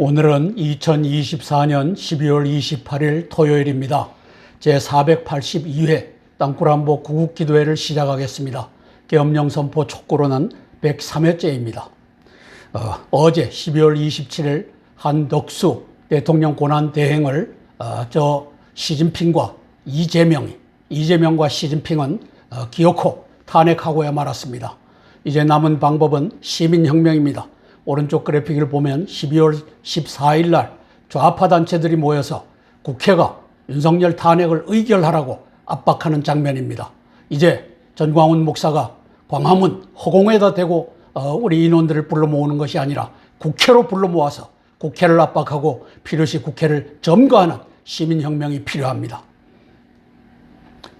오늘은 2024년 12월 28일 토요일입니다. 제482회 땅굴한복 구국기도회를 시작하겠습니다. 계엄령 선포 촉구로는 103회째입니다. 어제 12월 27일 한덕수 대통령 권한 대행을 시진핑과 이재명과 시진핑은 기어코 탄핵하고야 말았습니다. 이제 남은 방법은 시민혁명입니다. 오른쪽 그래픽을 보면 12월 14일 날 좌파 단체들이 모여서 국회가 윤석열 탄핵을 의결하라고 압박하는 장면입니다. 이제 전광훈 목사가 광화문 허공에다 대고 우리 인원들을 불러 모으는 것이 아니라 국회로 불러 모아서 국회를 압박하고 필요시 국회를 점거하는 시민혁명이 필요합니다.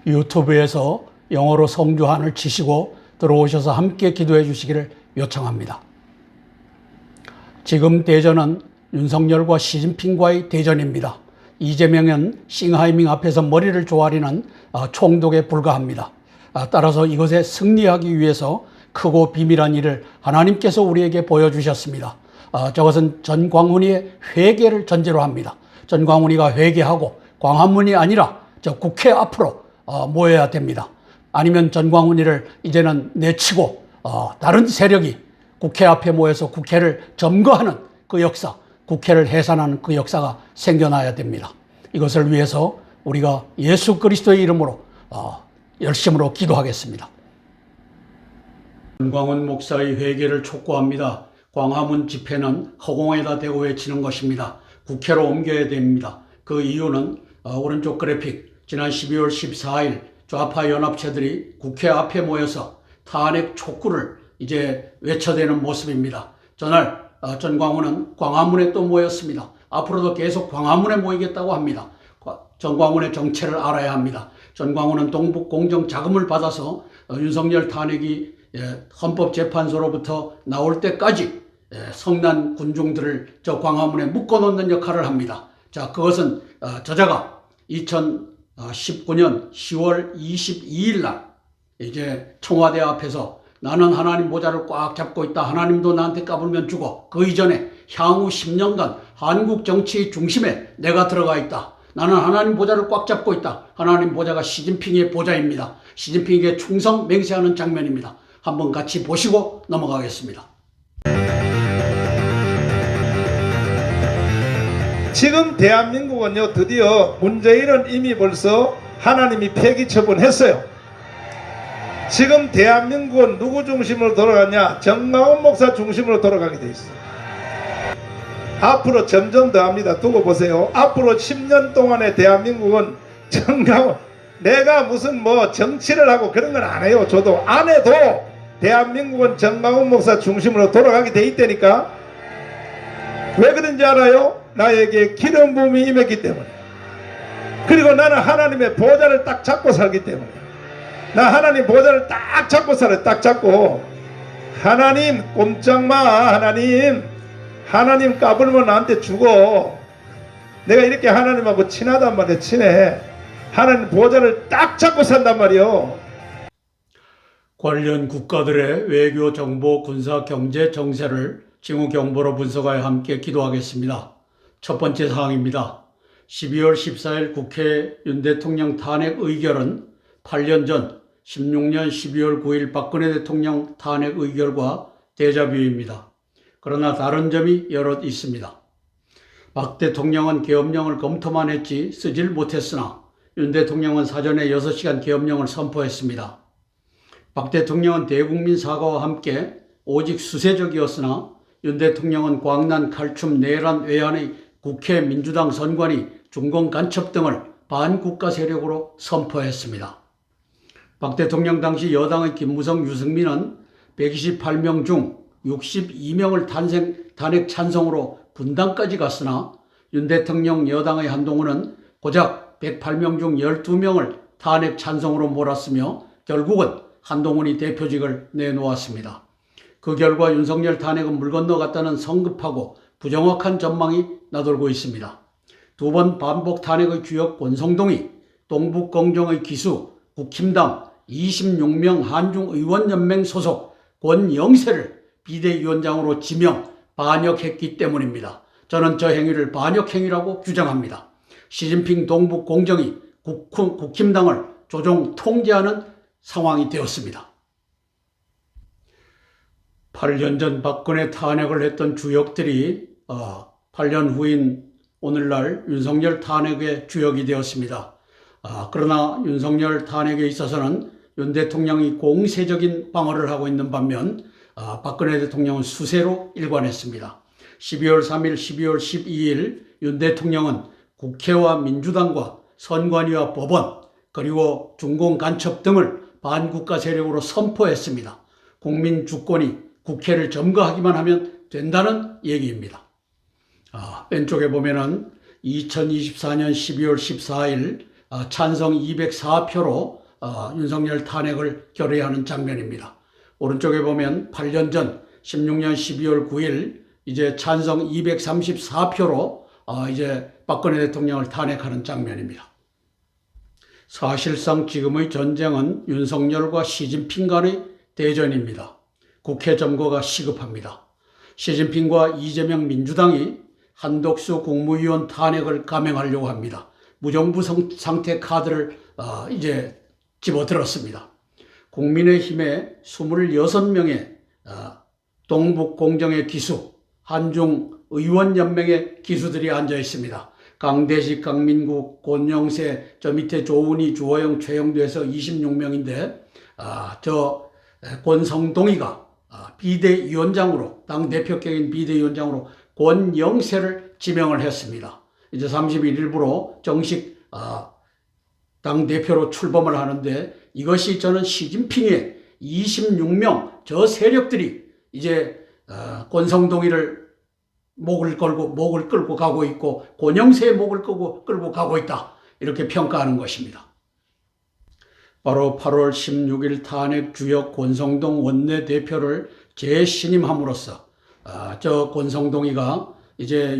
유튜브에서 영어로 성주한을 치시고 들어오셔서 함께 기도해 주시기를 요청합니다. 지금 대전은 윤석열과 시진핑과의 대전입니다. 이재명은 싱하이밍 앞에서 머리를 조아리는 총독에 불과합니다. 따라서 이것에 승리하기 위해서 크고 비밀한 일을 하나님께서 우리에게 보여주셨습니다. 저것은 전광훈이의 회개를 전제로 합니다. 전광훈이가 회개하고 광화문이 아니라 저 국회 앞으로 모여야 됩니다. 아니면 전광훈이를 이제는 내치고 다른 세력이 국회 앞에 모여서 국회를 점거하는 그 역사, 국회를 해산하는 그 역사가 생겨나야 됩니다. 이것을 위해서 우리가 예수 그리스도의 이름으로 열심으로 기도하겠습니다. 전광훈 목사의 회개를 촉구합니다. 광화문 집회는 허공에다 대고 외치는 것입니다. 국회로 옮겨야 됩니다. 그 이유는 오른쪽 그래픽, 지난 12월 14일 좌파 연합체들이 국회 앞에 모여서 탄핵 촉구를 이제 외쳐대는 모습입니다. 전날 전광훈은 광화문에 또 모였습니다. 앞으로도 계속 광화문에 모이겠다고 합니다. 전광훈의 정체를 알아야 합니다. 전광훈은 동북공정 자금을 받아서 윤석열 탄핵이 헌법재판소로부터 나올 때까지 성난 군중들을 저 광화문에 묶어놓는 역할을 합니다. 자, 그것은 저자가 2019년 10월 22일 날 이제 청와대 앞에서 나는 하나님 보좌를 꽉 잡고 있다. 하나님도 나한테 까불면 죽어. 그 이전에 향후 10년간 한국 정치의 중심에 내가 들어가 있다. 나는 하나님 보좌를 꽉 잡고 있다. 하나님 보좌가 시진핑의 보좌입니다. 시진핑에게 충성 맹세하는 장면입니다. 한번 같이 보시고 넘어가겠습니다. 지금 대한민국은요, 드디어 문재인은 이미 벌써 하나님이 폐기 처분했어요. 지금 대한민국은 누구 중심으로 돌아가냐? 전광훈 목사 중심으로 돌아가게 돼 있어요. 앞으로 점점 더 합니다. 두고 보세요. 앞으로 10년 동안의 대한민국은 전광훈, 내가 무슨 정치를 하고 그런 건 안 해요. 저도 안 해도 대한민국은 전광훈 목사 중심으로 돌아가게 돼 있다니까. 왜 그런지 알아요? 나에게 기름 부음이 임했기 때문에. 그리고 나는 하나님의 보좌를 딱 잡고 살기 때문에. 나 하나님 보좌를 딱 잡고 살아요. 딱 잡고. 하나님 꼼짝마. 하나님 까불면 나한테 죽어. 내가 이렇게 하나님하고 친하단 말이야. 친해. 하나님 보좌를 딱 잡고 산단 말이요. 관련 국가들의 외교, 정보, 군사, 경제, 정세를 징후 경보로 분석하여 함께 기도하겠습니다. 첫 번째 사항입니다. 12월 14일 국회 윤 대통령 탄핵 의결은 8년 전 16년 12월 9일 박근혜 대통령 탄핵 의결과 데자뷰입니다. 그러나 다른 점이 여럿 있습니다. 박 대통령은 계엄령을 검토만 했지 쓰질 못했으나 윤 대통령은 사전에 6시간 계엄령을 선포했습니다. 박 대통령은 대국민 사과와 함께 오직 수세적이었으나 윤 대통령은 광난, 칼춤, 내란, 외환의 국회 민주당 선관위, 중공 간첩 등을 반국가 세력으로 선포했습니다. 박 대통령 당시 여당의 김무성, 유승민은 128명 중 62명을 탄핵 찬성으로 분당까지 갔으나 윤 대통령 여당의 한동훈은 고작 108명 중 12명을 탄핵 찬성으로 몰았으며 결국은 한동훈이 대표직을 내놓았습니다. 그 결과 윤석열 탄핵은 물 건너갔다는 성급하고 부정확한 전망이 나돌고 있습니다. 두 번 반복 탄핵의 주역 권성동이 동북공정의 기수 국힘당 26명 한중의원연맹 소속 권영세를 비대위원장으로 지명, 반역했기 때문입니다. 저는 저 행위를 반역행위라고 규정합니다. 시진핑 동북 공정이 국힘당을 조종 통제하는 상황이 되었습니다. 8년 전 박근혜 탄핵을 했던 주역들이 8년 후인 오늘날 윤석열 탄핵의 주역이 되었습니다. 그러나 윤석열 탄핵에 있어서는 윤 대통령이 공세적인 방어를 하고 있는 반면 박근혜 대통령은 수세로 일관했습니다. 12월 3일, 12월 12일 윤 대통령은 국회와 민주당과 선관위와 법원 그리고 중공 간첩 등을 반국가 세력으로 선포했습니다. 국민 주권이 국회를 점거하기만 하면 된다는 얘기입니다. 왼쪽에 보면은 2024년 12월 14일 찬성 204표로 윤석열 탄핵을 결의하는 장면입니다. 오른쪽에 보면 8년 전 16년 12월 9일 이제 찬성 234표로 이제 박근혜 대통령을 탄핵하는 장면입니다. 사실상 지금의 전쟁은 윤석열과 시진핑 간의 대전입니다. 국회 점거가 시급합니다. 시진핑과 이재명 민주당이 한덕수 국무위원 탄핵을 감행하려고 합니다. 무정부 상태 카드를 이제 집어들었습니다. 국민의힘에 26명의 동북공정의 기수, 한중의원연맹의 기수들이 앉아 있습니다. 강대식, 강민국, 권영세, 저 밑에 조은희, 주호영, 최영두 해서 26명인데 저 권성동이가 비대위원장으로 당대표격인 비대위원장으로 권영세를 지명을 했습니다. 이제 30일 일부로 정식 당대표로 출범을 하는데 이것이 저는 시진핑의 26명 저 세력들이 이제 권성동이를 목을 끌고 가고 있고 권영세의 목을 끌고 가고 있다 이렇게 평가하는 것입니다. 바로 8월 16일 탄핵 주역 권성동 원내대표를 재신임함으로써 저 권성동이가 이제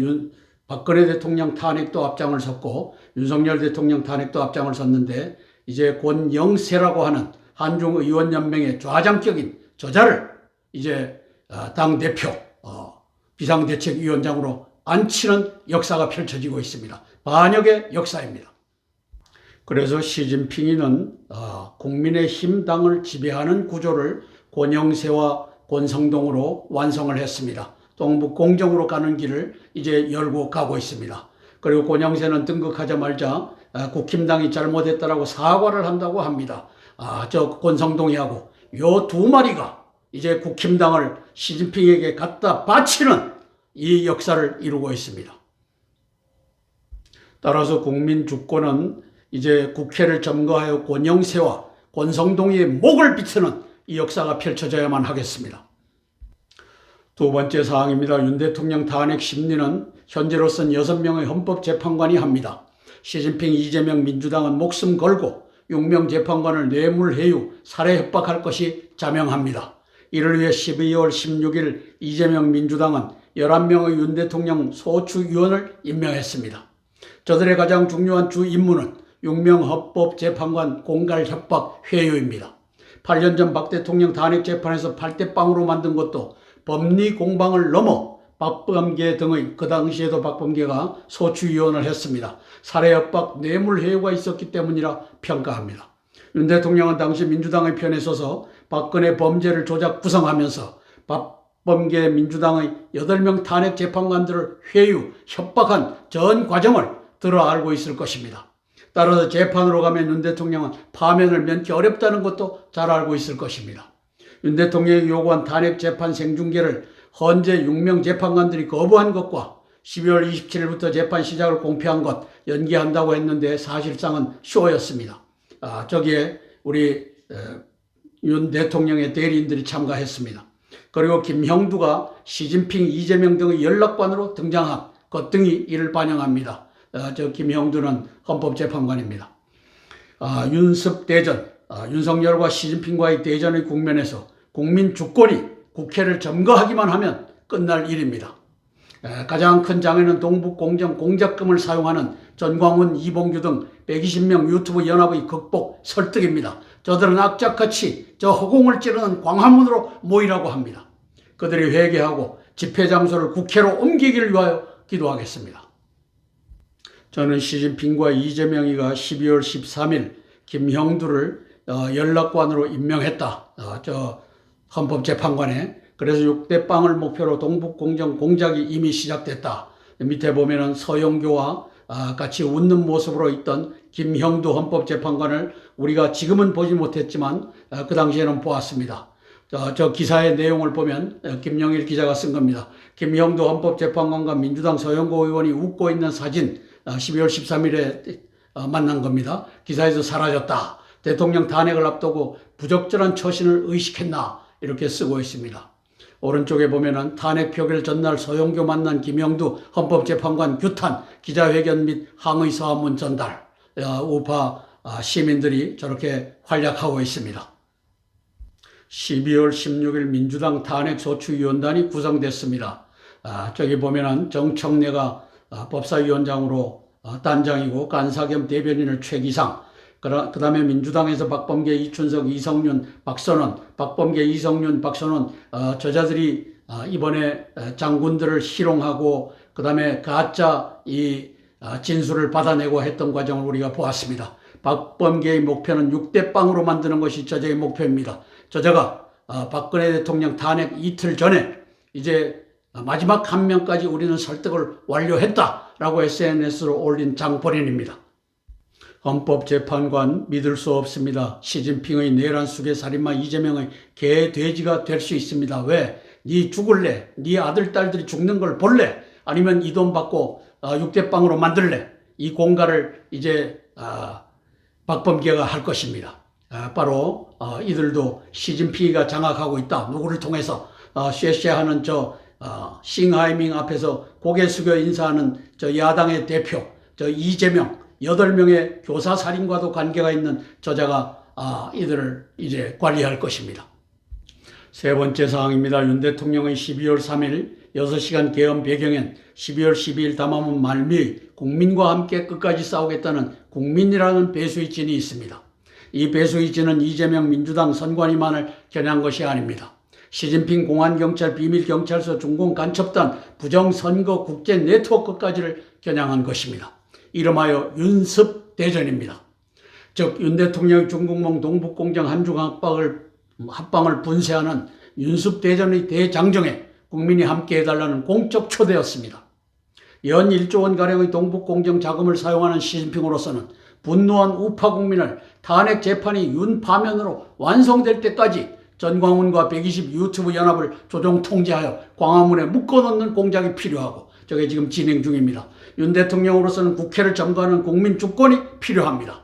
박근혜 대통령 탄핵도 앞장을 섰고 윤석열 대통령 탄핵도 앞장을 섰는데 이제 권영세라고 하는 한중의원연맹의 좌장격인 저자를 이제 당대표 비상대책위원장으로 앉히는 역사가 펼쳐지고 있습니다. 반역의 역사입니다. 그래서 시진핑이는 국민의힘 당을 지배하는 구조를 권영세와 권성동으로 완성을 했습니다. 동북공정으로 가는 길을 이제 열고 가고 있습니다. 그리고 권영세는 등극하자마자 국힘당이 잘못했다라고 사과를 한다고 합니다. 저 권성동이하고 요 두 마리가 이제 국힘당을 시진핑에게 갖다 바치는 이 역사를 이루고 있습니다. 따라서 국민 주권은 이제 국회를 점거하여 권영세와 권성동의 목을 비트는 이 역사가 펼쳐져야만 하겠습니다. 두 번째 사항입니다. 윤 대통령 탄핵 심리는 현재로서는 6명의 헌법재판관이 합니다. 시진핑, 이재명 민주당은 목숨 걸고 6명 재판관을 뇌물해유, 살해 협박할 것이 자명합니다. 이를 위해 12월 16일 이재명 민주당은 11명의 윤 대통령 소추위원을 임명했습니다. 저들의 가장 중요한 주 임무는 6명 헌법재판관 공갈 협박 회유입니다. 8년 전 박 대통령 탄핵 재판에서 8대빵으로 만든 것도 법리 공방을 넘어 박범계 등의 그 당시에도 박범계가 소추위원을 했습니다. 살해 협박 뇌물 회유가 있었기 때문이라 평가합니다. 윤 대통령은 당시 민주당의 편에 서서 박근혜 범죄를 조작 구성하면서 박범계 민주당의 8명 탄핵 재판관들을 회유, 협박한 전 과정을 들어 알고 있을 것입니다. 따라서 재판으로 가면 윤 대통령은 파면을 면키 어렵다는 것도 잘 알고 있을 것입니다. 윤 대통령이 요구한 탄핵 재판 생중계를 헌재 6명 재판관들이 거부한 것과 12월 27일부터 재판 시작을 공표한 것 연기한다고 했는데 사실상은 쇼였습니다. 저기에 우리 윤 대통령의 대리인들이 참가했습니다. 그리고 김형두가 시진핑, 이재명 등의 연락관으로 등장한 것 등이 이를 반영합니다. 저 김형두는 헌법재판관입니다. 윤습 대전, 윤석열과 시진핑과의 대전의 국면에서 국민 주권이 국회를 점거하기만 하면 끝날 일입니다. 가장 큰 장애는 동북공정 공작금을 사용하는 전광훈, 이봉규 등 120명 유튜브 연합의 극복 설득입니다. 저들은 악착같이 저 허공을 찌르는 광화문으로 모이라고 합니다. 그들이 회개하고 집회 장소를 국회로 옮기기를 위하여 기도하겠습니다. 저는 시진핑과 이재명이가 12월 13일 김형두를 연락관으로 임명했다. 헌법재판관에. 그래서 6대 빵을 목표로 동북공정 공작이 이미 시작됐다. 밑에 보면은 서영교와 같이 웃는 모습으로 있던 김형두 헌법재판관을 우리가 지금은 보지 못했지만 그 당시에는 보았습니다. 저 기사의 내용을 보면 김영일 기자가 쓴 겁니다. 김형두 헌법재판관과 민주당 서영고 의원이 웃고 있는 사진 12월 13일에 만난 겁니다. 기사에서 사라졌다. 대통령 탄핵을 앞두고 부적절한 처신을 의식했나 이렇게 쓰고 있습니다. 오른쪽에 보면은 탄핵 표결 전날 서영교 만난 김형두 헌법재판관 규탄 기자회견 및 항의 서한문 전달. 우파 시민들이 저렇게 활약하고 있습니다. 12월 16일 민주당 탄핵소추위원단이 구성됐습니다. 저기 보면은 정청래가 법사위원장으로 단장이고 간사 겸 대변인을 최기상, 그 다음에 민주당에서 박범계, 이춘석, 이성윤, 박선원, 박범계, 이성윤, 박선원 저자들이 이번에 장군들을 희롱하고 그 다음에 가짜 진술을 받아내고 했던 과정을 우리가 보았습니다. 박범계의 목표는 6대 빵으로 만드는 것이 저자의 목표입니다. 저자가 박근혜 대통령 탄핵 이틀 전에 이제 마지막 한 명까지 우리는 설득을 완료했다라고 SNS로 올린 장본인입니다. 헌법재판관 믿을 수 없습니다. 시진핑의 내란 수괴 살인마 이재명의 개돼지가 될 수 있습니다. 왜? 네 죽을래? 네 아들 딸들이 죽는 걸 볼래? 아니면 이 돈 받고 6대 빵으로 만들래? 이 공갈을 이제 박범계가 할 것입니다. 바로 이들도 시진핑이가 장악하고 있다. 누구를 통해서 쉐쉐하는 싱하이밍 앞에서 고개 숙여 인사하는 야당의 대표 이재명 8명의 교사 살인과도 관계가 있는 저자가 이들을 이제 관리할 것입니다. 세 번째 사항입니다. 윤 대통령의 12월 3일 6시간 계엄 배경엔 12월 12일 담화문 말미 국민과 함께 끝까지 싸우겠다는 국민이라는 배수의 진이 있습니다. 이 배수의 진은 이재명 민주당 선관위만을 겨냥한 것이 아닙니다. 시진핑 공안경찰 비밀경찰서 중공 간첩단 부정선거 국제 네트워크까지를 겨냥한 것입니다. 이름하여 윤습대전입니다. 즉 윤 대통령의 중국몽 동북공정 한중 합방을 분쇄하는 윤습대전의 대장정에 국민이 함께 해달라는 공적 초대였습니다. 연 1조 원가량의 동북공정 자금을 사용하는 시진핑으로서는 분노한 우파 국민을 탄핵 재판이 윤 파면으로 완성될 때까지 전광훈과 120 유튜브 연합을 조종 통제하여 광화문에 묶어놓는 공작이 필요하고 저게 지금 진행 중입니다. 윤 대통령으로서는 국회를 점거하는 국민 주권이 필요합니다.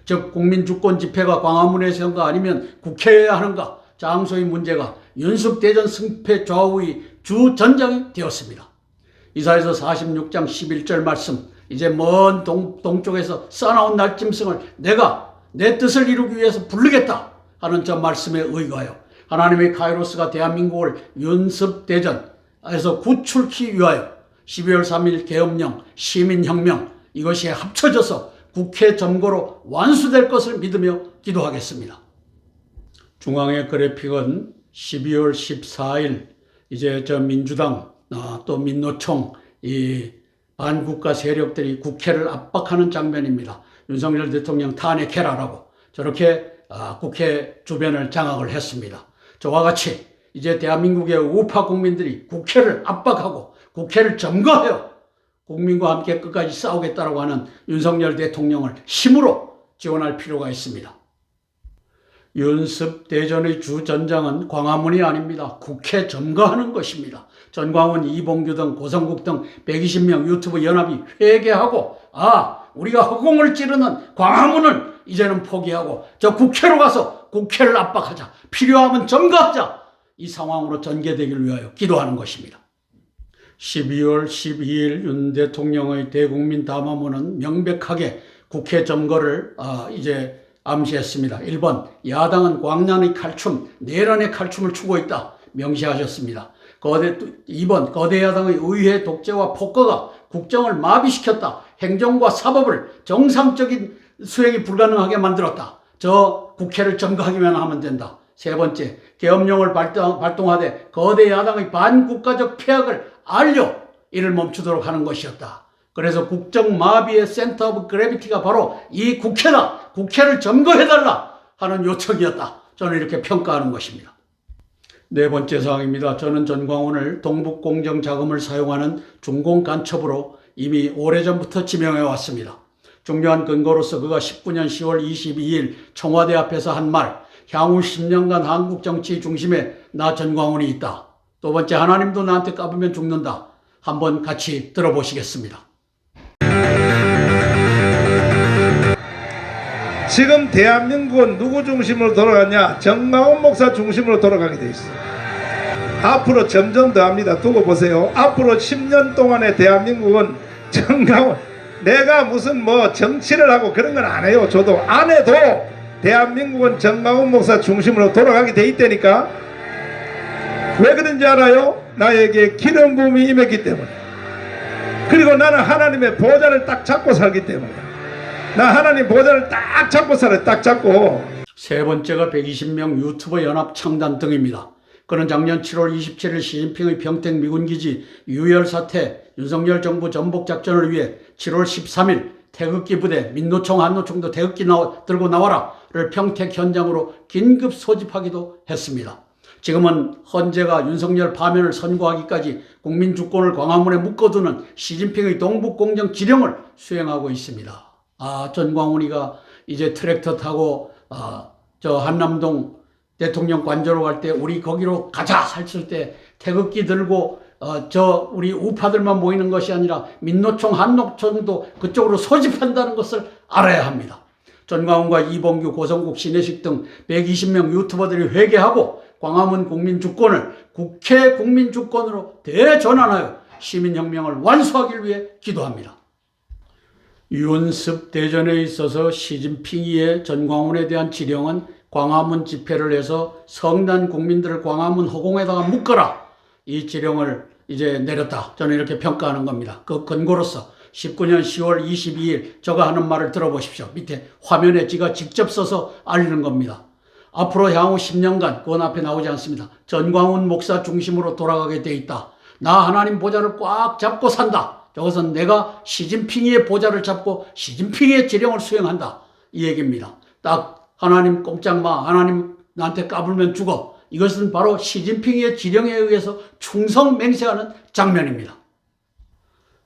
즉 국민 주권 집회가 광화문에서 한가 아니면 국회에 하는가 장소의 문제가 윤습대전 승패 좌우의 주전장이 되었습니다. 이사에서 46장 11절 말씀 이제 먼 동쪽에서 써나온 날짐승을 내가 내 뜻을 이루기 위해서 부르겠다 하는 저 말씀에 의거하여 하나님의 카이로스가 대한민국을 윤습대전에서 구출키 위하여 12월 3일 계엄령, 시민혁명 이것이 합쳐져서 국회 점거로 완수될 것을 믿으며 기도하겠습니다. 중앙의 그래픽은 12월 14일 이제 민주당 또 민노총 이 반국가 세력들이 국회를 압박하는 장면입니다. 윤석열 대통령 탄핵해라라고 저렇게 국회 주변을 장악을 했습니다. 저와 같이 이제 대한민국의 우파 국민들이 국회를 압박하고 국회를 점거하여 국민과 함께 끝까지 싸우겠다라고 하는 윤석열 대통령을 힘으로 지원할 필요가 있습니다. 윤습대전의 주전장은 광화문이 아닙니다. 국회 점거하는 것입니다. 전광훈, 이봉규 등 고성국 등 120명 유튜브 연합이 회개하고 우리가 허공을 찌르는 광화문을 이제는 포기하고 저 국회로 가서 국회를 압박하자. 필요하면 점거하자. 이 상황으로 전개되기를 위하여 기도하는 것입니다. 12월 12일 윤 대통령의 대국민 담화문은 명백하게 국회 점거를 이제 암시했습니다. 1번 야당은 광란의 칼춤, 내란의 칼춤을 추고 있다 명시하셨습니다. 2번 거대 야당의 의회 독재와 폭거가 국정을 마비시켰다. 행정과 사법을 정상적인 수행이 불가능하게 만들었다. 저 국회를 점거하기만 하면 된다. 세 번째, 계엄령을 발동하되 거대 야당의 반국가적 폐악을 알려 이를 멈추도록 하는 것이었다. 그래서 국정마비의 센터 오브 그래비티가 바로 이 국회다. 국회를 점거해달라 하는 요청이었다. 저는 이렇게 평가하는 것입니다. 네 번째 사항입니다. 저는 전광훈을 동북공정 자금을 사용하는 중공간첩으로 이미 오래전부터 지명해 왔습니다. 중요한 근거로서 그가 19년 10월 22일 청와대 앞에서 한 말, 향후 10년간 한국 정치 중심에 나 전광훈이 있다. 두 번째, 하나님도 나한테 까불면 죽는다. 한번 같이 들어보시겠습니다. 지금 대한민국은 누구 중심으로 돌아가냐? 정광훈 목사 중심으로 돌아가게 돼 있어요. 앞으로 점점 더 합니다. 두고 보세요. 앞으로 10년 동안의 대한민국은 정광훈, 내가 무슨 뭐 정치를 하고 그런 건 안 해요. 저도 안 해도 대한민국은 정광훈 목사 중심으로 돌아가게 돼 있다니까. 왜 그런지 알아요? 나에게 기름 부음이 임했기 때문에. 그리고 나는 하나님의 보좌를 딱 잡고 살기 때문에. 나 하나님 보좌를 딱 잡고 살아요. 딱 잡고. 세 번째가 120명 유튜버 연합 창단 등입니다. 그는 작년 7월 27일 시진핑의 평택 미군기지 유혈 사태 윤석열 정부 전복작전을 위해 7월 13일 태극기 부대 민노총 한노총도 태극기 들고 나와라를 평택 현장으로 긴급 소집하기도 했습니다. 지금은 헌재가 윤석열 파면을 선고하기까지 국민주권을 광화문에 묶어두는 시진핑의 동북공정 지령을 수행하고 있습니다. 전광훈이가 이제 트랙터 타고 저 한남동 대통령 관저로 갈 때 우리 거기로 가자 했을 때 태극기 들고 저 우리 우파들만 모이는 것이 아니라 민노총 한노총도 그쪽으로 소집한다는 것을 알아야 합니다. 전광훈과 이봉규, 고성국, 신혜식 등 120명 유튜버들이 회개하고 광화문 국민주권을 국회 국민주권으로 대전환하여 시민혁명을 완수하기 위해 기도합니다. 윤습 대전에 있어서 시진핑이의 전광훈에 대한 지령은 광화문 집회를 해서 성난 국민들을 광화문 허공에다가 묶어라. 이 지령을 이제 내렸다. 저는 이렇게 평가하는 겁니다. 그 근거로서 19년 10월 22일 저가 하는 말을 들어보십시오. 밑에 화면에 지가 직접 써서 알리는 겁니다. 앞으로 향후 10년간, 그건 앞에 나오지 않습니다. 전광훈 목사 중심으로 돌아가게 돼 있다. 나 하나님 보좌를 꽉 잡고 산다. 저것은 내가 시진핑의 보좌를 잡고 시진핑의 지령을 수행한다. 이 얘기입니다. 딱 하나님 꼼짝마, 하나님 나한테 까불면 죽어. 이것은 바로 시진핑의 지령에 의해서 충성 맹세하는 장면입니다.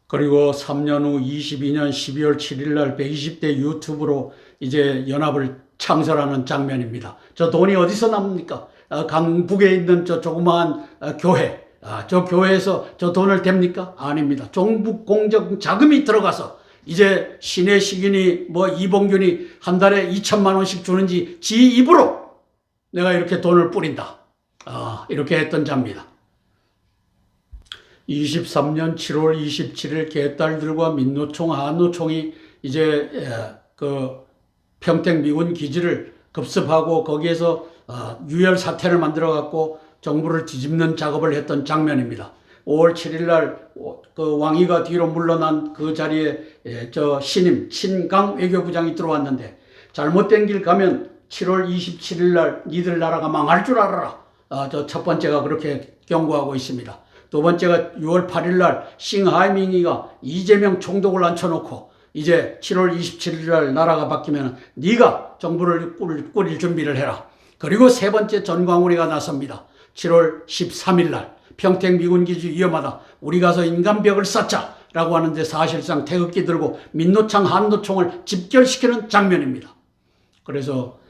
그리고 3년 후 22년 12월 7일 날 120대 유튜브로 이제 연합을 창설하는 장면입니다. 저 돈이 어디서 납니까? 강북에 있는 저 조그마한 교회. 저 교회에서 저 돈을 댑니까? 아닙니다. 종북공정 자금이 들어가서 이제 신혜식이니 뭐 이봉균이 한 달에 2천만 원씩 주는지 지 입으로 내가 이렇게 돈을 뿌린다. 이렇게 했던 자입니다. 23년 7월 27일 개딸들과 민노총, 한노총이 이제 그 평택 미군 기지를 급습하고 거기에서 유혈 사태를 만들어 갖고 정부를 뒤집는 작업을 했던 장면입니다. 5월 7일 날 그 왕이가 뒤로 물러난 그 자리에 저 신임 친강 외교부장이 들어왔는데 잘못된 길 가면 7월 27일 날 니들 나라가 망할 줄 알아라. 저 첫 번째가 그렇게 경고하고 있습니다. 두 번째가 6월 8일 날 싱하이밍이가 이재명 총독을 앉혀놓고 이제 7월 27일 날 나라가 바뀌면 네가 정부를 꾸릴 준비를 해라. 그리고 세 번째 전광훈이가 나섭니다. 7월 13일 날 평택 미군기지 위험하다. 우리 가서 인간벽을 쌓자 라고 하는데 사실상 태극기 들고 민노총 한노총을 집결시키는 장면입니다. 그래서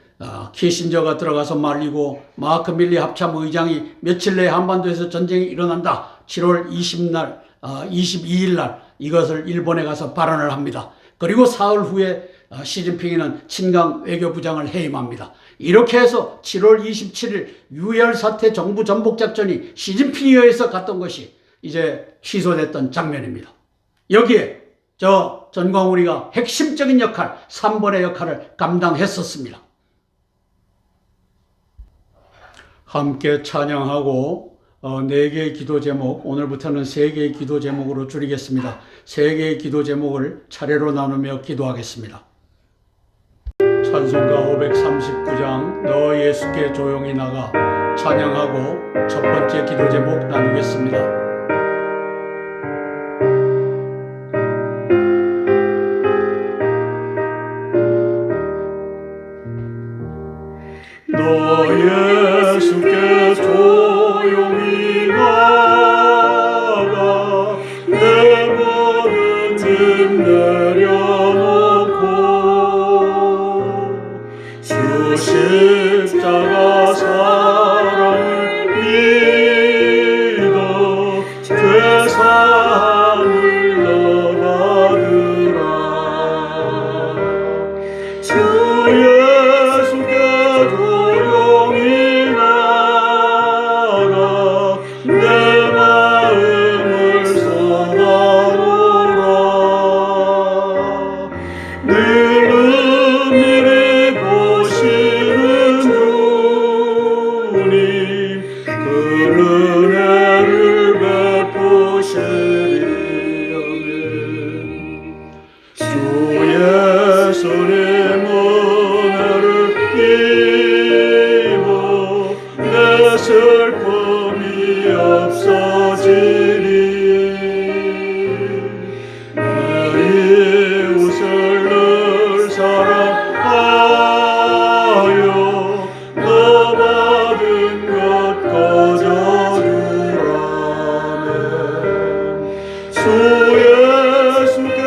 키신저가 들어가서 말리고 마크 밀리 합참 의장이 며칠 내에 한반도에서 전쟁이 일어난다. 7월 22일 날 이것을 일본에 가서 발언을 합니다. 그리고 사흘 후에 시진핑이는 친강 외교부장을 해임합니다. 이렇게 해서 7월 27일 유혈 사태 정부 전복작전이 시진핑에 의해서 갔던 것이 이제 취소됐던 장면입니다. 여기에 저 전광훈이가 핵심적인 역할, 3번의 역할을 감당했었습니다. 함께 찬양하고 4개의 기도 제목, 오늘부터는 3개의 기도 제목으로 줄이겠습니다. 3개의 기도 제목을 차례로 나누며 기도하겠습니다. 찬송가 539장 너 예수께 조용히 나가 찬양하고 첫 번째 기도 제목 나누겠습니다. 예수님 은혜를 입어 내 슬픔이 없어지리. 내 이웃을 늘 사랑하여 너 받은 것 거저주라네. 주 예수께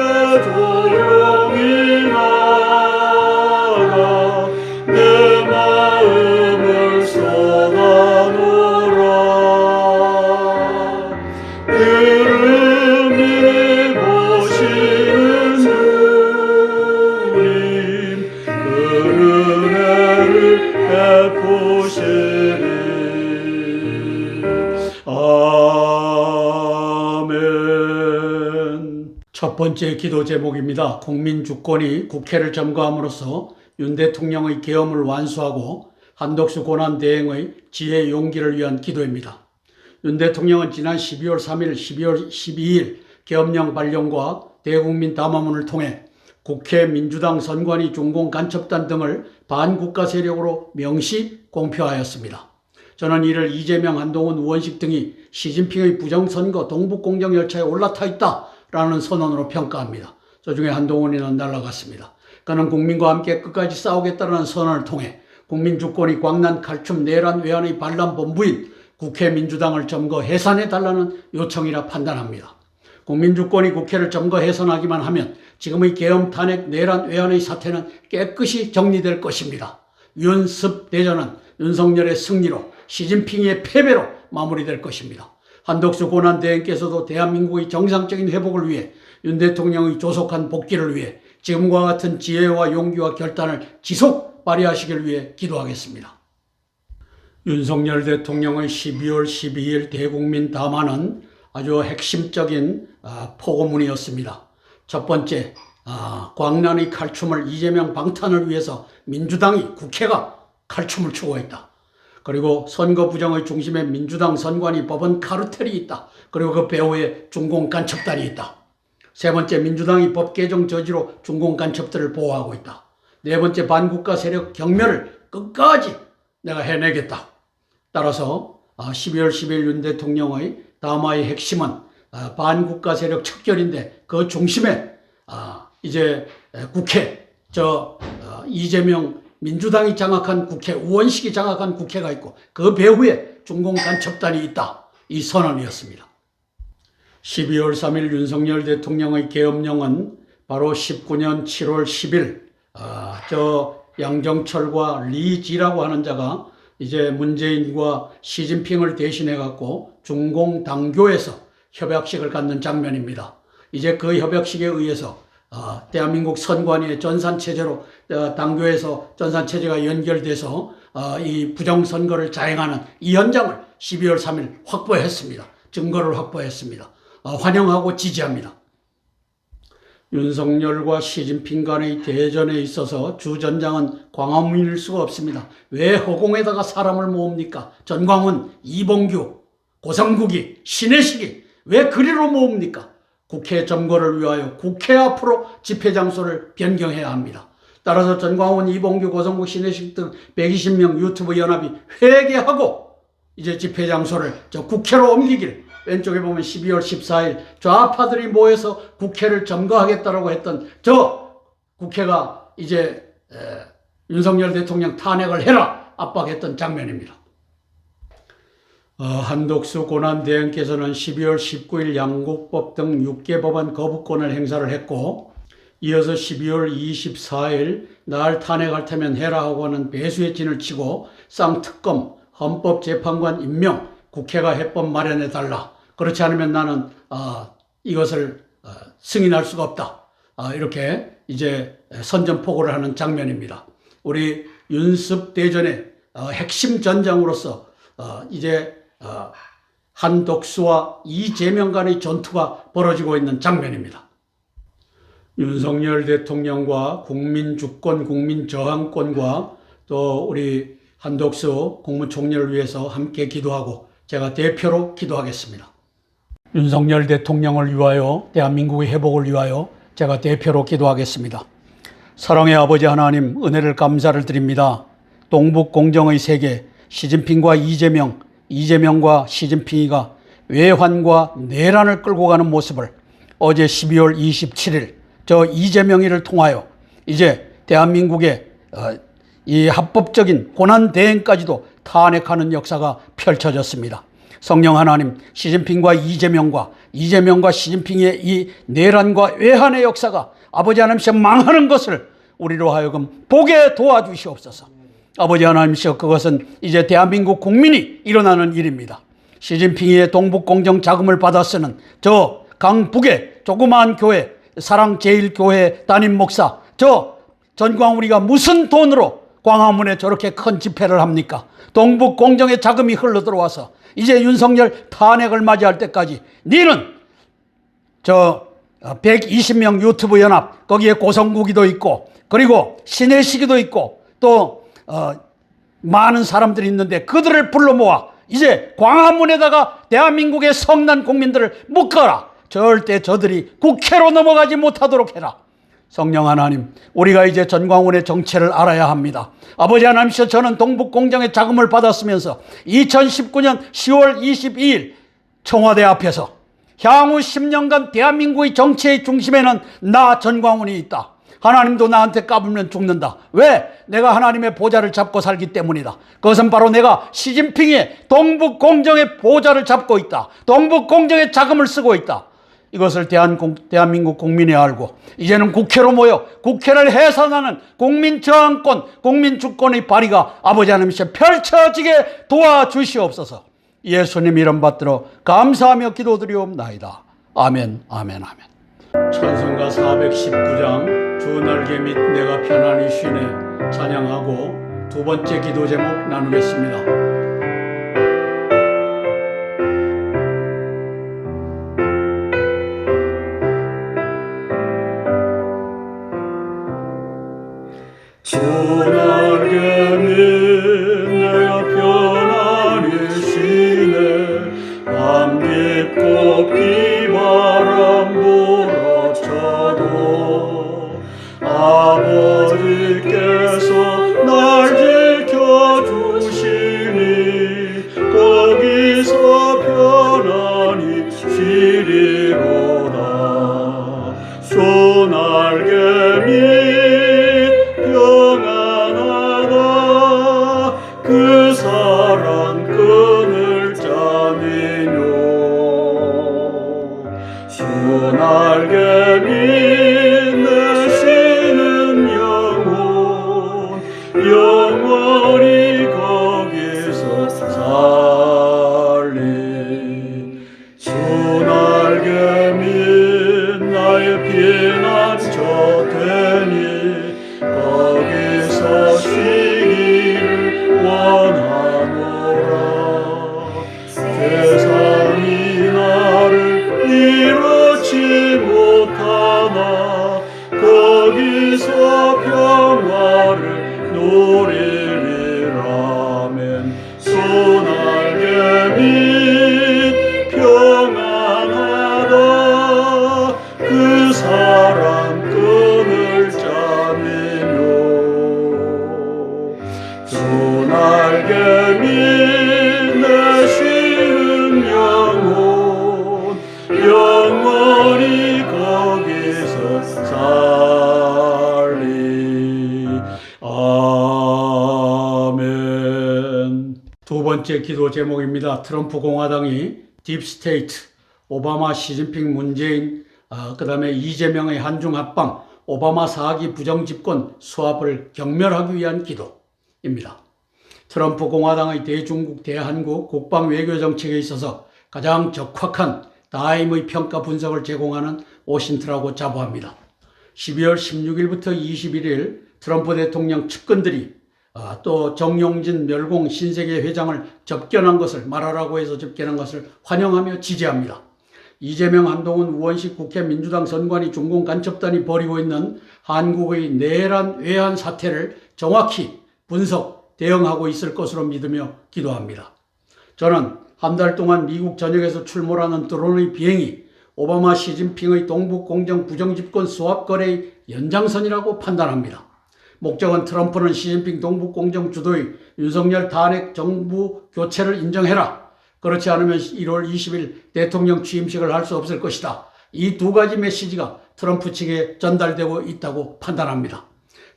조용히 나가 내 마음을 쏟아놓으라. 들음이 보시는 주님 그 은혜를 베푸시리. 아멘. 첫 번째 기도 제목입니다. 국민 주권이 국회를 점거함으로써 윤 대통령의 계엄을 완수하고 한독수 고난 대행의 지혜 용기를 위한 기도입니다. 윤 대통령은 지난 12월 3일, 12월 12일 계엄령 발령과 대국민 담화문을 통해 국회 민주당 선관위 중공 간첩단 등을 반국가 세력으로 명시 공표하였습니다. 저는 이를 이재명, 한동훈, 우원식 등이 시진핑의 부정선거 동북공정열차에 올라타 있다라는 선언으로 평가합니다. 저중에 한동훈이는 날아갔습니다. 그는 국민과 함께 끝까지 싸우겠다는 선언을 통해 국민주권이 광난, 칼춤, 내란, 외환의 반란 본부인 국회 민주당을 점거 해산해달라는 요청이라 판단합니다. 국민주권이 국회를 점거 해산하기만 하면 지금의 계엄, 탄핵, 내란, 외환의 사태는 깨끗이 정리될 것입니다. 윤습 대전은 윤석열의 승리로 시진핑의 패배로 마무리될 것입니다. 한독수 고난 대행께서도 대한민국의 정상적인 회복을 위해 윤 대통령의 조속한 복귀를 위해 지금과 같은 지혜와 용기와 결단을 지속 발휘하시길 위해 기도하겠습니다. 윤석열 대통령의 12월 12일 대국민 담화는 아주 핵심적인 포고문이었습니다. 첫 번째, 광란의 칼춤을 이재명 방탄을 위해서 민주당이 국회가 칼춤을 추고 있다. 그리고 선거 부정의 중심에 민주당 선관위 법원 카르텔이 있다. 그리고 그 배후에 중공 간첩단이 있다. 세 번째, 민주당이 법 개정 저지로 중공 간첩들을 보호하고 있다. 네 번째, 반국가 세력 경멸을 끝까지 내가 해내겠다. 따라서 12월 10일 윤 대통령의 담화의 핵심은 반국가 세력 척결인데 그 중심에 이제 국회, 이재명 민주당이 장악한 국회, 우원식이 장악한 국회가 있고 그 배후에 중공 간첩단이 있다. 이 선언이었습니다. 12월 3일 윤석열 대통령의 계엄령은 바로 19년 7월 10일 양정철과 리지라고 하는 자가 이제 문재인과 시진핑을 대신해 갖고 중공 당교에서 협약식을 갖는 장면입니다. 이제 그 협약식에 의해서 대한민국 선관위의 전산체제로 당교에서 전산체제가 연결돼서 이 부정선거를 자행하는 이 현장을 12월 3일 확보했습니다. 증거를 확보했습니다. 환영하고 지지합니다. 윤석열과 시진핑 간의 대전에 있어서 주전장은 광화문일 수가 없습니다. 왜 허공에다가 사람을 모읍니까? 전광훈, 이봉규, 고성국이, 신혜식이 왜 그리로 모읍니까? 국회 점거를 위하여 국회 앞으로 집회 장소를 변경해야 합니다. 따라서 전광훈, 이봉규, 고성국, 신혜식 등 120명 유튜브 연합이 회개하고 이제 집회 장소를 국회로 옮기길, 왼쪽에 보면 12월 14일 좌파들이 모여서 국회를 점거하겠다라고 했던 저 국회가 이제 윤석열 대통령 탄핵을 해라 압박했던 장면입니다. 한독수 고난 대행께서는 12월 19일 양국법 등 6개 법안 거부권을 행사를 했고, 이어서 12월 24일 날 탄핵할 테면 해라 하고 하는 배수의 진을 치고 쌍특검, 헌법재판관 임명, 국회가 해법 마련해달라. 그렇지 않으면 나는 이것을 승인할 수가 없다. 이렇게 이제 선전포고를 하는 장면입니다. 우리 윤습 대전의 핵심 전장으로서 이제 한독수와 이재명 간의 전투가 벌어지고 있는 장면입니다. 윤석열 대통령과 국민주권, 국민저항권과 또 우리 한독수 국무총리를 위해서 함께 기도하고 제가 대표로 기도하겠습니다. 윤석열 대통령을 위하여, 대한민국의 회복을 위하여 제가 대표로 기도하겠습니다. 사랑의 아버지 하나님, 은혜를 감사를 드립니다. 동북 공정의 세계, 시진핑과 이재명, 이재명과 시진핑이가 외환과 내란을 끌고 가는 모습을 어제 12월 27일 저 이재명이를 통하여 이제 대한민국의 이 합법적인 고난 대행까지도 탄핵하는 역사가 펼쳐졌습니다. 성령 하나님, 시진핑과 이재명과 시진핑의 이 내란과 외환의 역사가 아버지 하나님께서 망하는 것을 우리로 하여금 보게 도와주시옵소서. 아버지 하나님께서 그것은 이제 대한민국 국민이 일어나는 일입니다. 시진핑의 동북공정 자금을 받아 쓰는 저 강북의 조그마한 교회, 사랑제일교회 담임 목사, 저 전광훈이가 무슨 돈으로 광화문에 저렇게 큰 집회를 합니까? 동북공정의 자금이 흘러들어와서 이제 윤석열 탄핵을 맞이할 때까지 니는 저 120명 유튜브 연합, 거기에 고성국이도 있고 그리고 신혜식이도 있고 또 많은 사람들이 있는데 그들을 불러 모아 이제 광화문에다가 대한민국의 성난 국민들을 묶어라. 절대 저들이 국회로 넘어가지 못하도록 해라. 성령 하나님, 우리가 이제 전광훈의 정체를 알아야 합니다. 아버지 하나님께서 저는 동북공정의 자금을 받았으면서 2019년 10월 22일 청와대 앞에서 향후 10년간 대한민국의 정치의 중심에는 나 전광훈이 있다. 하나님도 나한테 까불면 죽는다. 왜? 내가 하나님의 보좌를 잡고 살기 때문이다. 그것은 바로 내가 시진핑의 동북공정의 보좌를 잡고 있다. 동북공정의 자금을 쓰고 있다. 이것을 대한민국 국민이 알고 이제는 국회로 모여 국회를 해산하는 국민저항권, 국민주권의 발의가 아버지 하나님께서 펼쳐지게 도와주시옵소서. 예수님 이름 받들어 감사하며 기도드리옵나이다. 아멘, 아멘, 아멘. 찬송가 419장 주 날개 밑 내가 편안히 쉬네 찬양하고 두 번째 기도 제목 나누겠습니다. 주 날개 밑 내가 편안히 쉬네 밤 깊고 비바람 불어쳐도 아버지께서 날 지켜주시니 거기서 편안히 쉬리로다. 주 날개 밑 평안하다 그 사랑 끈을 짜내뇨. 주 날개 밑 내 쉬는 영혼 영원히 거기서 살리. 주 날개 밑 나의 피난처 되니 거기서 쉬기를 원하노라. 세상이 나를 이루지 못하나 거기서 평화를 누리리라면. 주 날개 밑 평안하다 그 사랑 끈을 짜내뇨. 주 날개 밑 내 쉬는 영혼 영원히 거기서 살리. 아멘. 두 번째 기도 제목입니다. 트럼프 공화당이 딥스테이트, 오바마, 시진핑, 문재인, 그 다음에 이재명의 한중 합방, 오바마 4기 부정집권 수합을 경멸하기 위한 기도입니다. 트럼프 공화당의 대중국, 대한국 국방 외교 정책에 있어서 가장 적확한 다임의 평가 분석을 제공하는 워싱턴이라고 자부합니다. 12월 16일부터 21일 트럼프 대통령 측근들이 또 정용진 멸공 신세계 회장을 접견한 것을 말하라고 해서 접견한 것을 환영하며 지지합니다. 이재명, 한동훈, 우원식 국회 민주당 선관위 중공 간첩단이 벌이고 있는 한국의 내란 외환 사태를 정확히 분석, 대응하고 있을 것으로 믿으며 기도합니다. 저는 한 달 동안 미국 전역에서 출몰하는 드론의 비행이 오바마 시진핑의 동북공정 부정집권 수합 거래의 연장선이라고 판단합니다. 목적은 트럼프는 시진핑 동북공정 주도의 윤석열 탄핵 정부 교체를 인정해라. 그렇지 않으면 1월 20일 대통령 취임식을 할 수 없을 것이다. 이 두 가지 메시지가 트럼프 측에 전달되고 있다고 판단합니다.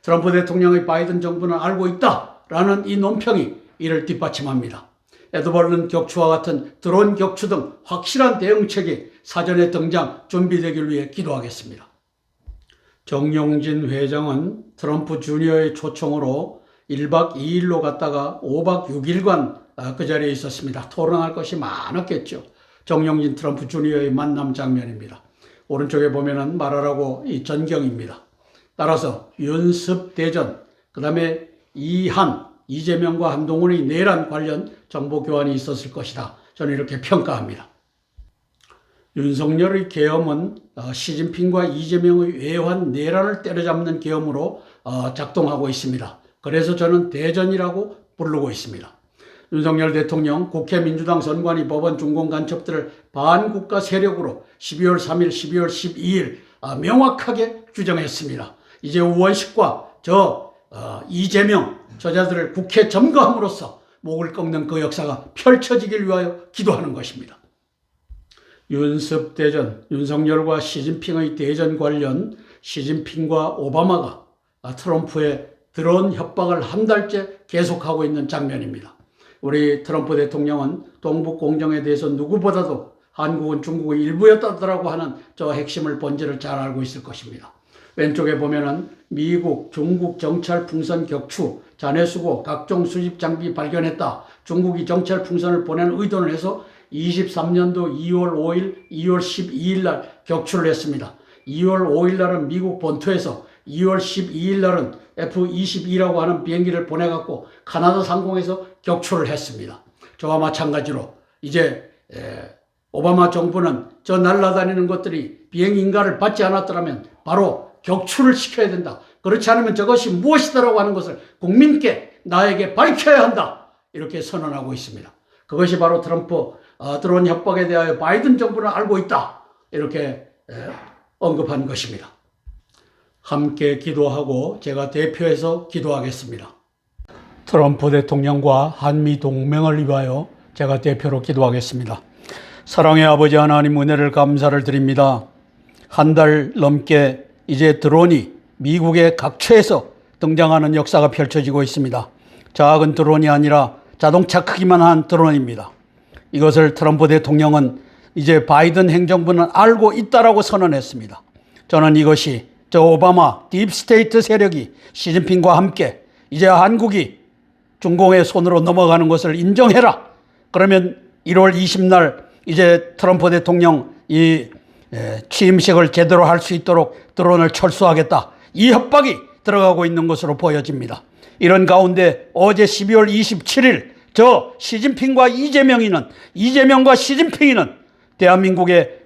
트럼프 대통령의 바이든 정부는 알고 있다라는 이 논평이 이를 뒷받침합니다. 에드버른 격추와 같은 드론 격추 등 확실한 대응책이 사전에 등장 준비되길 위해 기도하겠습니다. 정용진 회장은 트럼프 주니어의 초청으로 1박 2일로 갔다가 5박 6일간 그 자리에 있었습니다. 토론할 것이 많았겠죠. 정용진 트럼프 주니어의 만남 장면입니다. 오른쪽에 보면은 말하라고 이 전경입니다. 따라서 윤습 대전, 그 다음에 이한, 이재명과 한동훈의 내란 관련 정보 교환이 있었을 것이다. 저는 이렇게 평가합니다. 윤석열의 계엄은 시진핑과 이재명의 외환 내란을 때려잡는 계엄으로 작동하고 있습니다. 그래서 저는 대전이라고 부르고 있습니다. 윤석열 대통령 국회 민주당 선관위 법원 중공 간첩들을 반국가 세력으로 12월 3일, 12월 12일 명확하게 규정했습니다. 이제 우원식과 이재명 저자들을 국회 점거함으로써 목을 꺾는 그 역사가 펼쳐지길 위하여 기도하는 것입니다. 윤습 대전, 윤석열과 시진핑의 대전 관련 시진핑과 오바마가 트럼프의 드론 협박을 한 달째 계속하고 있는 장면입니다. 우리 트럼프 대통령은 동북 공정에 대해서 누구보다도 한국은 중국의 일부였다고 하는 저 핵심을 본질을 잘 알고 있을 것입니다. 왼쪽에 보면은 미국, 중국 정찰 풍선 격추, 잔해수고 각종 수집 장비 발견했다. 중국이 정찰 풍선을 보낸 의도를 해서 23년도 2월 5일, 2월 12일 날 격추를 했습니다. 2월 5일 날은 미국 본토에서 2월 12일 날은 F-22라고 하는 비행기를 보내갖고 카나다 상공에서 격추를 했습니다. 저와 마찬가지로 이제 오바마 정부는 저 날아다니는 것들이 비행인가를 받지 않았더라면 바로 격추를 시켜야 된다. 그렇지 않으면 저것이 무엇이다라고 하는 것을 국민께 나에게 밝혀야 한다. 이렇게 선언하고 있습니다. 그것이 바로 트럼프 드론 협박에 대하여 바이든 정부는 알고 있다. 이렇게 언급한 것입니다. 함께 기도하고 제가 대표해서 기도하겠습니다. 트럼프 대통령과 한미 동맹을 위하여 제가 대표로 기도하겠습니다. 사랑의 아버지 하나님 은혜를 감사를 드립니다. 한 달 넘게 이제 드론이 미국의 각처에서 등장하는 역사가 펼쳐지고 있습니다. 작은 드론이 아니라 자동차 크기만 한 드론입니다. 이것을 트럼프 대통령은 이제 바이든 행정부는 알고 있다라고 선언했습니다. 저는 이것이 저 오바마 딥스테이트 세력이 시진핑과 함께 이제 한국이 중공의 손으로 넘어가는 것을 인정해라. 그러면 1월 20날 이제 트럼프 대통령 이 취임식을 제대로 할 수 있도록 드론을 철수하겠다. 이 협박이 들어가고 있는 것으로 보여집니다. 이런 가운데 어제 12월 27일 저 시진핑과 이재명과 시진핑이는 대한민국의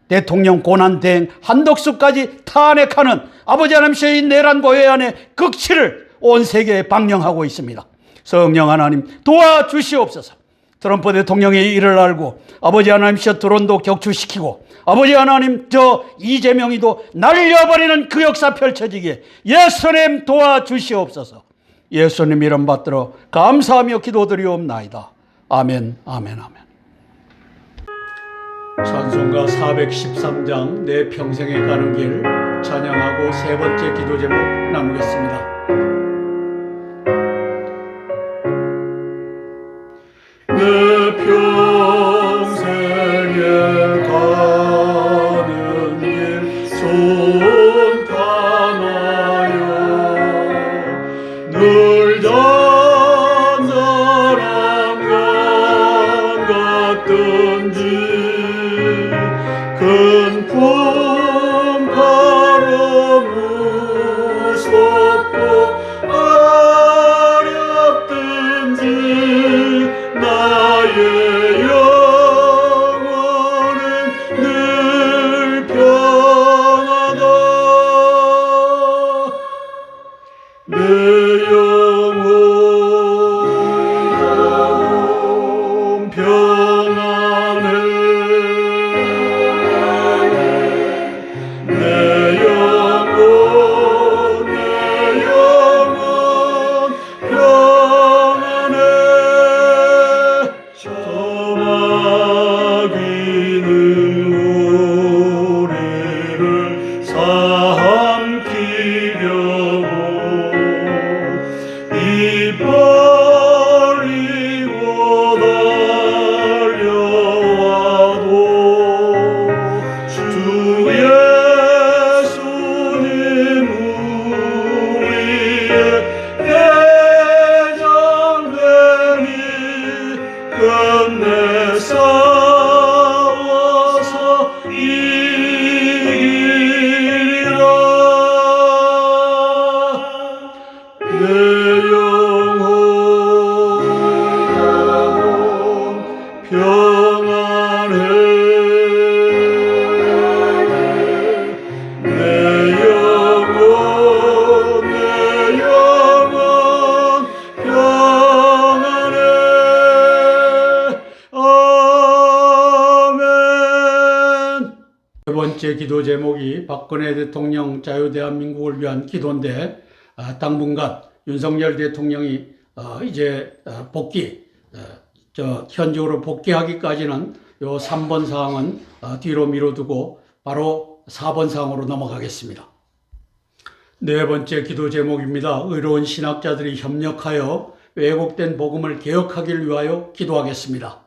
대통령 권한대행 한덕수까지 탄핵하는 아버지 하나님의 내란과 외환의 극치를 온 세계에 방영하고 있습니다. 성령 하나님 도와주시옵소서. 트럼프 대통령이 이를 알고 아버지 하나님께서 드론도 격추시키고 아버지 하나님 저 이재명이도 날려버리는 그 역사 펼쳐지기에 예수님 도와주시옵소서. 예수님 이름 받들어 감사하며 기도드리옵나이다. 아멘, 아멘, 아멘. 찬송가 413장 내 평생에 가는 길 찬양하고 세 번째 기도 제목 나누겠습니다. 내 평생에 가는 길 손 감아요 늘 잔사람 같든지 큰 꿈 바로 무섭고 어렵든지 나의 영혼은 늘 평하다 삼키려고 입 벌리고 달려와도 주 예수님 우리의 대장되니 끝내 싸워서 이기리라. 내 영혼 평안해. 내 영혼 평안해. 아멘. 세 번째 기도 제목이 박근혜 대통령 자유대한민국을 위한 기도인데, 당분간 윤석열 대통령이 이제 현직으로 복귀하기까지는 요 3번 사항은 뒤로 미뤄두고 바로 4번 사항으로 넘어가겠습니다. 네 번째 기도 제목입니다. 의로운 신학자들이 협력하여 왜곡된 복음을 개혁하기를 위하여 기도하겠습니다.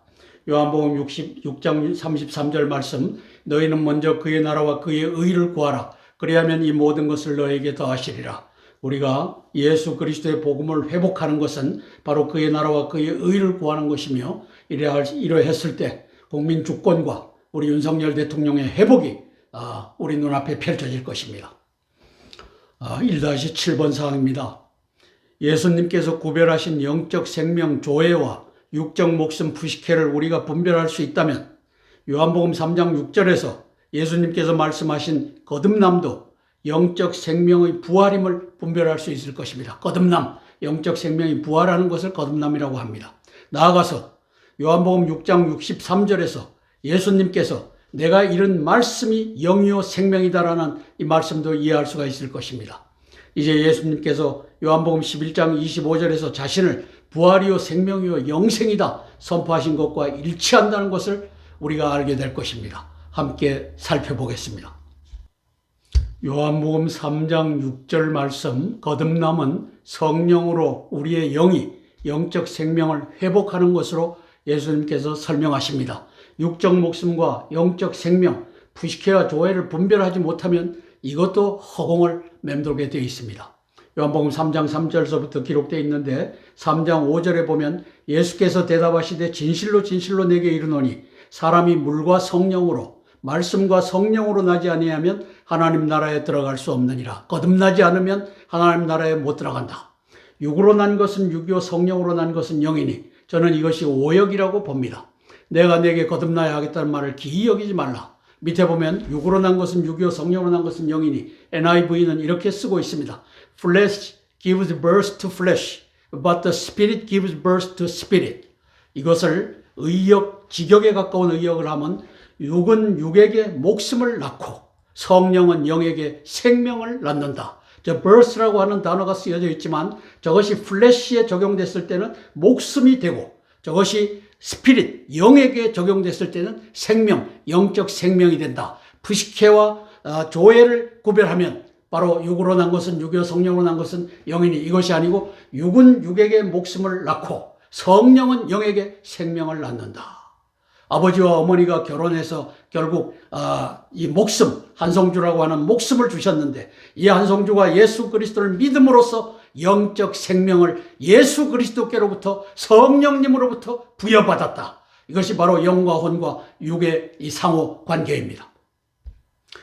요한복음 6장 33절 말씀, 너희는 먼저 그의 나라와 그의 의를 구하라. 그리하면 이 모든 것을 너에게 더하시리라. 우리가 예수 그리스도의 복음을 회복하는 것은 바로 그의 나라와 그의 의를 구하는 것이며, 이러했을 때 국민 주권과 우리 윤석열 대통령의 회복이 우리 눈앞에 펼쳐질 것입니다. 1-7번 사항입니다. 예수님께서 구별하신 영적 생명 조회와 육적 목숨 푸시케를 우리가 분별할 수 있다면, 요한복음 3장 6절에서 예수님께서 말씀하신 거듭남도 영적 생명의 부활임을 분별할 수 있을 것입니다. 거듭남, 영적 생명이 부활하는 것을 거듭남이라고 합니다. 나아가서 요한복음 6장 63절에서 예수님께서 내가 이른 말씀이 영이요 생명이다라는 이 말씀도 이해할 수가 있을 것입니다. 이제 예수님께서 요한복음 11장 25절에서 자신을 부활이요 생명이요 영생이다 선포하신 것과 일치한다는 것을 우리가 알게 될 것입니다. 함께 살펴보겠습니다. 요한복음 3장 6절 말씀, 거듭남은 성령으로 우리의 영이 영적 생명을 회복하는 것으로 예수님께서 설명하십니다. 육적 목숨과 영적 생명, 푸시케와 조회를 분별하지 못하면 이것도 허공을 맴돌게 되어 있습니다. 요한복음 3장 3절서부터 기록되어 있는데 3장 5절에 보면 예수께서 대답하시되 진실로 진실로 내게 이르노니 사람이 물과 성령으로 말씀과 성령으로 나지 아니하면 하나님 나라에 들어갈 수 없느니라. 거듭나지 않으면 하나님 나라에 못 들어간다. 육으로 난 것은 육이요 성령으로 난 것은 영이니 저는 이것이 오역이라고 봅니다. 내가 내게 거듭나야 하겠다는 말을 기이 여기지 말라. 밑에 보면 육으로 난 것은 육이요 성령으로 난 것은 영이니 NIV는 이렇게 쓰고 있습니다. Flesh gives birth to flesh, but the spirit gives birth to spirit. 이것을 직역에 가까운 의역을 하면 육은 육에게 목숨을 낳고 성령은 영에게 생명을 낳는다. 저 birth라고 하는 단어가 쓰여져 있지만 저것이 flesh에 적용됐을 때는 목숨이 되고 저것이 스피릿, 영에게 적용됐을 때는 생명, 영적 생명이 된다. 푸시케와 조회를 구별하면 바로 육으로 난 것은 육이요 성령으로 난 것은 영이니 이것이 아니고 육은 육에게 목숨을 낳고 성령은 영에게 생명을 낳는다. 아버지와 어머니가 결혼해서 결국 이 목숨, 한성주라고 하는 목숨을 주셨는데 이 한성주가 예수 그리스도를 믿음으로써 영적 생명을 예수 그리스도께로부터 성령님으로부터 부여받았다. 이것이 바로 영과 혼과 육의 이 상호 관계입니다.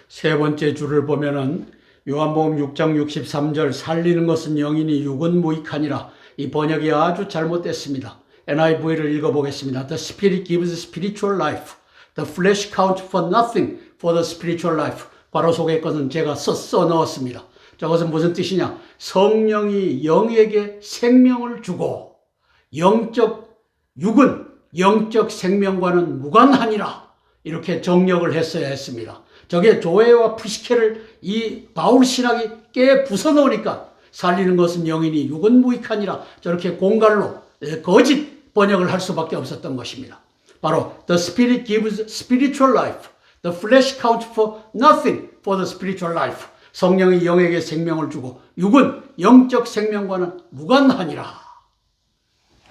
세 번째 줄을 보면은 요한복음 6장 63절 살리는 것은 영이니 육은 무익하니라. 이 번역이 아주 잘못됐습니다. NIV를 읽어보겠습니다. The Spirit gives spiritual life. The flesh counts for nothing for the spiritual life. 괄호 속의 것은 제가 써 넣었습니다. 저것은 무슨 뜻이냐? 성령이 영에게 생명을 주고 육은 영적 생명과는 무관하니라. 이렇게 정력을 했어야 했습니다. 저게 조회와 푸시케를 이 바울 신학이 깨 부숴놓으니까 살리는 것은 영이니 육은 무익하니라. 저렇게 공갈로 거짓 번역을 할 수밖에 없었던 것입니다. 바로 The Spirit gives spiritual life. The flesh counts for nothing for the spiritual life. 성령이 영에게 생명을 주고 육은 영적 생명과는 무관하니라.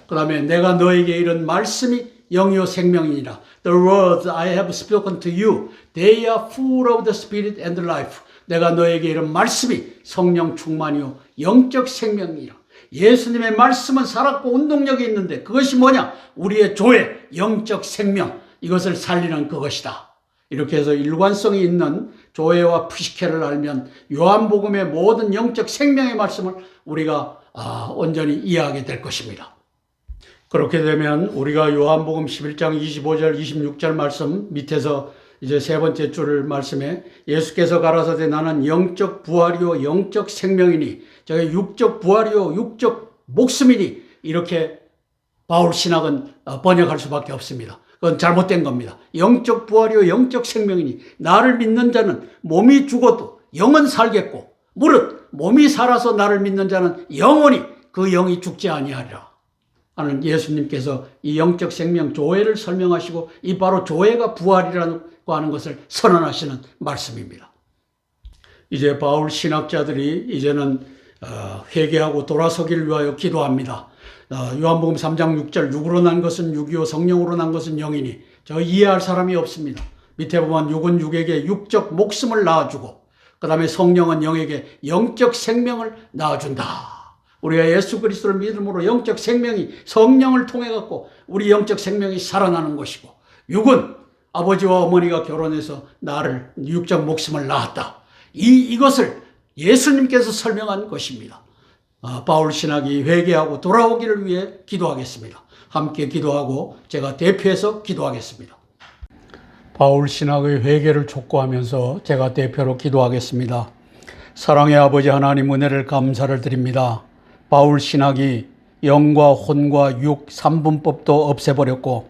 그 다음에 내가 너에게 이런 말씀이 영이요 생명이니라. The words I have spoken to you, they are full of the spirit and life. 내가 너에게 이런 말씀이 성령 충만이요 영적 생명이라. 예수님의 말씀은 살았고 운동력이 있는데 그것이 뭐냐? 우리의 조회, 영적 생명, 이것을 살리는 그것이다. 이렇게 해서 일관성이 있는 조회와 푸시케를 알면 요한복음의 모든 영적 생명의 말씀을 우리가 온전히 이해하게 될 것입니다. 그렇게 되면 우리가 요한복음 11장 25절 26절 말씀 밑에서 이제 세 번째 줄 말씀에 예수께서 가라사대 나는 영적 부활이요 영적 생명이니 저게 육적 부활이요 육적 목숨이니 이렇게 바울 신학은 번역할 수밖에 없습니다. 그건 잘못된 겁니다. 영적 부활이요 영적 생명이니 나를 믿는 자는 몸이 죽어도 영은 살겠고 무릇 몸이 살아서 나를 믿는 자는 영원히 그 영이 죽지 아니하리라 하는 예수님께서 이 영적 생명 조회를 설명하시고 이 바로 조회가 부활이라고 하는 것을 선언하시는 말씀입니다. 이제 바울 신학자들이 이제는 회개하고 돌아서기를 위하여 기도합니다. 요한복음 3장 6절 육으로 난 것은 육이요 성령으로 난 것은 영이니 저 이해할 사람이 없습니다. 밑에 보면 육은 육에게 육적 목숨을 낳아주고 그 다음에 성령은 영에게 영적 생명을 낳아준다. 우리가 예수 그리스도를 믿음으로 영적 생명이 성령을 통해 갖고 우리 영적 생명이 살아나는 것이고 육은 아버지와 어머니가 결혼해서 나를 육적 목숨을 낳았다. 이것을 예수님께서 설명한 것입니다. 바울 신학이 회개하고 돌아오기를 위해 기도하겠습니다. 함께 기도하고 제가 대표해서 기도하겠습니다. 바울 신학의 회개를 촉구하면서 제가 대표로 기도하겠습니다. 사랑의 아버지 하나님 은혜를 감사를 드립니다. 바울 신학이 영과 혼과 육 삼분법도 없애버렸고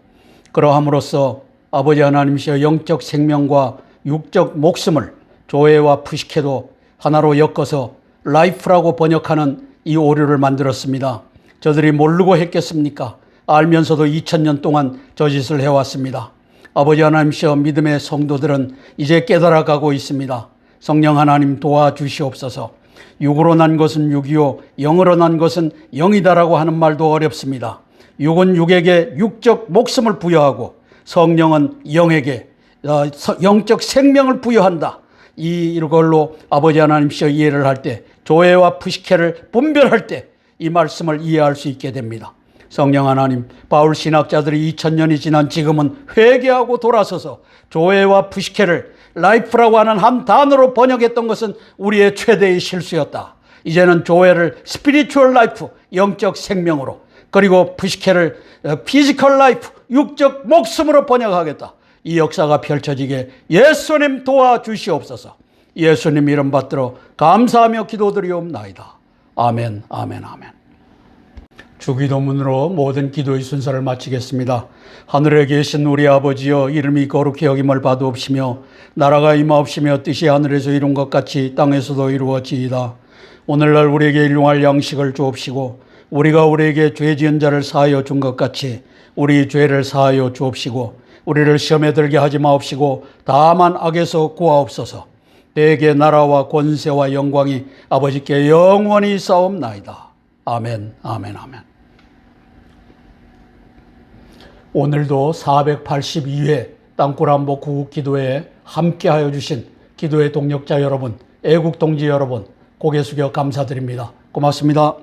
그러함으로써 아버지 하나님이시여 영적 생명과 육적 목숨을 조회와 푸시케도 하나로 엮어서 라이프라고 번역하는 이 오류를 만들었습니다. 저들이 모르고 했겠습니까? 알면서도 2000년 동안 저 짓을 해왔습니다. 아버지 하나님이시여 믿음의 성도들은 이제 깨달아가고 있습니다. 성령 하나님 도와주시옵소서. 육으로 난 것은 육이요 영으로 난 것은 영이다라고 하는 말도 어렵습니다. 육은 육에게 육적 목숨을 부여하고 성령은 영에게 영적 생명을 부여한다. 이걸로 아버지 하나님께서 이해를 할 때 조회와 푸시케를 분별할 때 이 말씀을 이해할 수 있게 됩니다. 성령 하나님, 바울 신학자들이 2000년이 지난 지금은 회개하고 돌아서서 조회와 푸시케를 라이프라고 하는 한 단어로 번역했던 것은 우리의 최대의 실수였다. 이제는 조회를 스피리추얼 라이프, 영적 생명으로, 그리고 푸시케를 피지컬 라이프, 육적 목숨으로 번역하겠다. 이 역사가 펼쳐지게 예수님 도와주시옵소서. 예수님 이름 받들어 감사하며 기도드리옵나이다. 아멘, 아멘, 아멘. 주기도문으로 모든 기도의 순서를 마치겠습니다. 하늘에 계신 우리 아버지여, 이름이 거룩히 여김을 받으옵시며 나라가 임하옵시며 뜻이 하늘에서 이룬 것 같이 땅에서도 이루어지이다. 오늘날 우리에게 일용할 양식을 주옵시고 우리가 우리에게 죄 지은 자를 사하여 준 것 같이 우리 죄를 사하여 주옵시고 우리를 시험에 들게 하지 마옵시고 다만 악에서 구하옵소서. 내게 나라와 권세와 영광이 아버지께 영원히 있사옵나이다. 아멘, 아멘, 아멘. 오늘도 482회 땅굴한복 구국기도회에 함께하여 주신 기도의 동력자 여러분, 애국동지 여러분, 고개 숙여 감사드립니다. 고맙습니다.